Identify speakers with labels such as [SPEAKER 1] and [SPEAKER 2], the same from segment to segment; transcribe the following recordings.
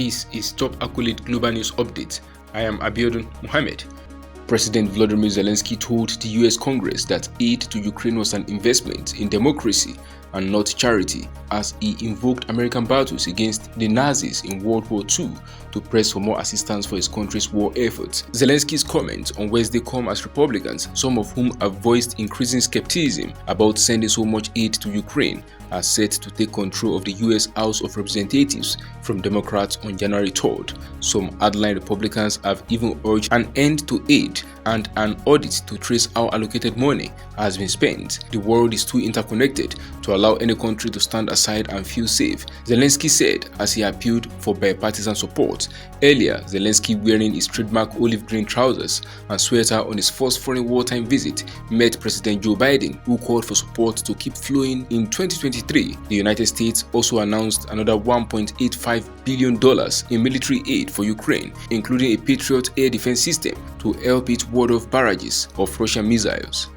[SPEAKER 1] This is Top Accolade Global News Update. I am Abiodun Mohammed. President Volodymyr Zelensky told the US Congress that aid to Ukraine was an investment in democracy and not charity, as he invoked American battles against the Nazis in World War II to press for more assistance for his country's war efforts. Zelensky's comments on Wednesday come as Republicans, some of whom have voiced increasing skepticism about sending so much aid to Ukraine, are set to take control of the US House of Representatives from Democrats on January 3rd. Some hardline Republicans have even urged an end to aid and an audit to trace how allocated money has been spent. The world is too interconnected to allow any country to stand aside and feel safe, Zelensky said as he appealed for bipartisan support. Earlier, Zelensky, wearing his trademark olive green trousers and sweater on his first foreign wartime visit, met President Joe Biden, who called for support to keep flowing in 2023. The United States also announced another $1.85 billion in military aid for Ukraine, including a Patriot air defense system to help it ward off barrages of Russian missiles.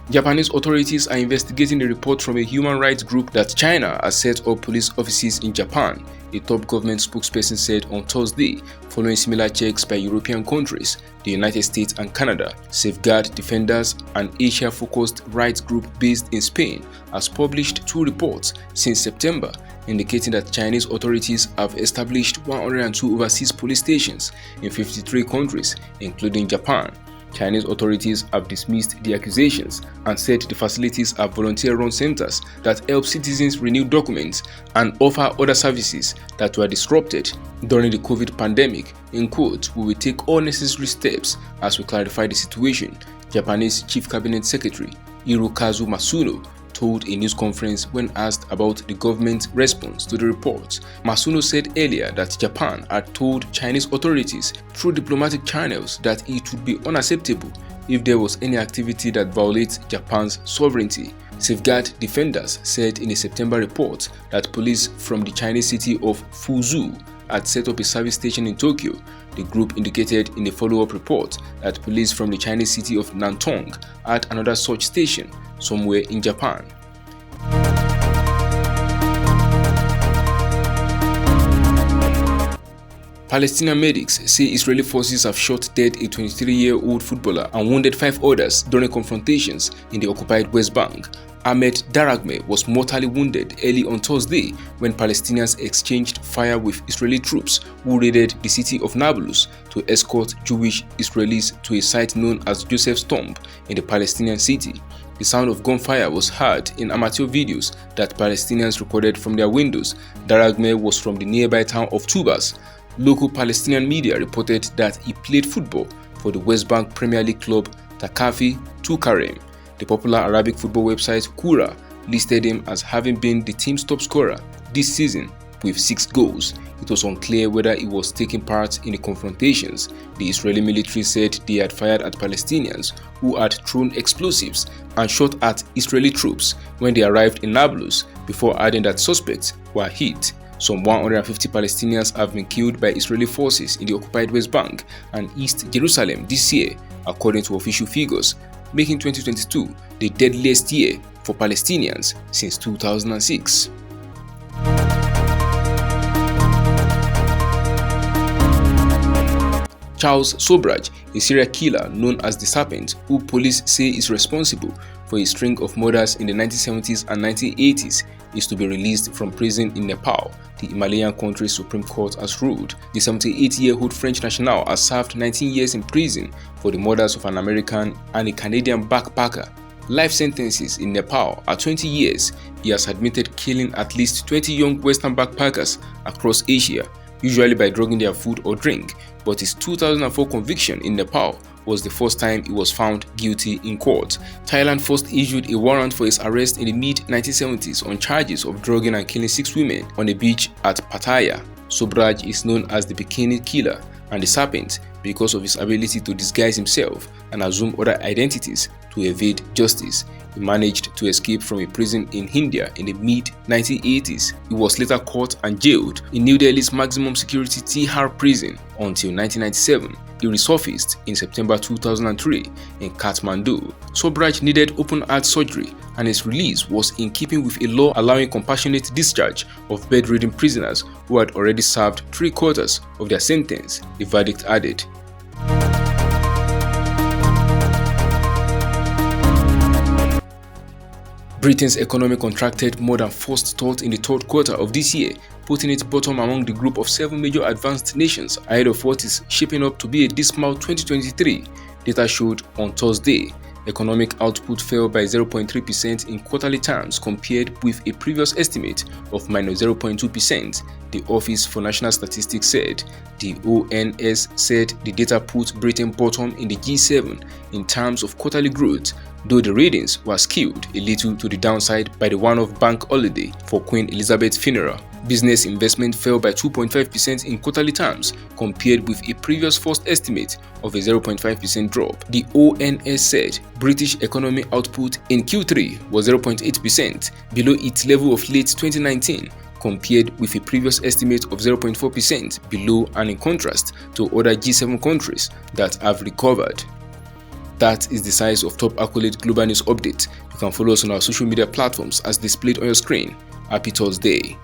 [SPEAKER 1] Japanese authorities are investigating a report from a human rights group that China has set up police offices in Japan, a top government spokesperson said on Thursday, following similar checks by European countries, the United States and Canada. Safeguard Defenders, an Asia-focused rights group based in Spain, has published 2 reports since September, indicating that Chinese authorities have established 102 overseas police stations in 53 countries, including Japan. Chinese authorities have dismissed the accusations and said the facilities are volunteer-run centers that help citizens renew documents and offer other services that were disrupted during the COVID pandemic. In quote, "We will take all necessary steps as we clarify the situation," Japanese Chief Cabinet Secretary Hirokazu Masuno told a news conference when asked about the government's response to the report. Masuno said earlier that Japan had told Chinese authorities through diplomatic channels that it would be unacceptable if there was any activity that violates Japan's sovereignty. Safeguard Defenders said in a September report that police from the Chinese city of Fuzhou had set up a service station in Tokyo. The group indicated in a follow-up report that police from the Chinese city of Nantong had another such station somewhere in Japan. Palestinian medics say Israeli forces have shot dead a 23-year-old footballer and wounded 5 others during confrontations in the occupied West Bank. Ahmed Daragme was mortally wounded early on Thursday when Palestinians exchanged fire with Israeli troops who raided the city of Nablus to escort Jewish Israelis to a site known as Joseph's Tomb in the Palestinian city. The sound of gunfire was heard in amateur videos that Palestinians recorded from their windows. Daragme was from the nearby town of Tubas. Local Palestinian media reported that he played football for the West Bank Premier League club Takafi Tukarem. The popular Arabic football website Kura listed him as having been the team's top scorer this season with 6 goals. It was unclear whether he was taking part in the confrontations. The Israeli military said they had fired at Palestinians who had thrown explosives and shot at Israeli troops when they arrived in Nablus, before adding that suspects were hit. Some 150 Palestinians have been killed by Israeli forces in the occupied West Bank and East Jerusalem this year, according to official figures, making 2022 the deadliest year for Palestinians since 2006. Charles Sobraj, a serial killer known as the Serpent, who police say is responsible for a string of murders in the 1970s and 1980s, is to be released from prison in Nepal, the Himalayan country's Supreme Court has ruled. The 78-year-old French national has served 19 years in prison for the murders of an American and a Canadian backpacker. Life sentences in Nepal are 20 years. He has admitted killing at least 20 young Western backpackers across Asia, usually by drugging their food or drink, but his 2004 conviction in Nepal was the first time he was found guilty in court. Thailand first issued a warrant for his arrest in the mid-1970s on charges of drugging and killing 6 women on a beach at Pattaya. Sobraj is known as the Bikini Killer and the Serpent because of his ability to disguise himself and assume other identities to evade justice. He managed to escape from a prison in India in the mid-1980s. He was later caught and jailed in New Delhi's maximum security Tihar prison until 1997. He resurfaced in September 2003 in Kathmandu. Sobraj needed open-heart surgery, and his release was in keeping with a law allowing compassionate discharge of bedridden prisoners who had already served 3/4 of their sentence, the verdict added. Britain's economy contracted more than first thought in the third quarter of this year, putting it bottom among the group of 7 major advanced nations ahead of what is shaping up to be a dismal 2023, data showed on Thursday. Economic output fell by 0.3% in quarterly terms compared with a previous estimate of -0.2%, the Office for National Statistics said. The ONS said the data put Britain bottom in the G7 in terms of quarterly growth, though the readings were skewed a little to the downside by the one-off bank holiday for Queen Elizabeth's funeral. Business investment fell by 2.5% in quarterly terms compared with a previous first estimate of a 0.5% drop. The ONS said British economy output in Q3 was 0.8% below its level of late 2019, compared with a previous estimate of 0.4% below, and in contrast to other G7 countries that have recovered. That is the size of top accolade global news update. You can follow us on our social media platforms as displayed on your screen. Happy Thursday.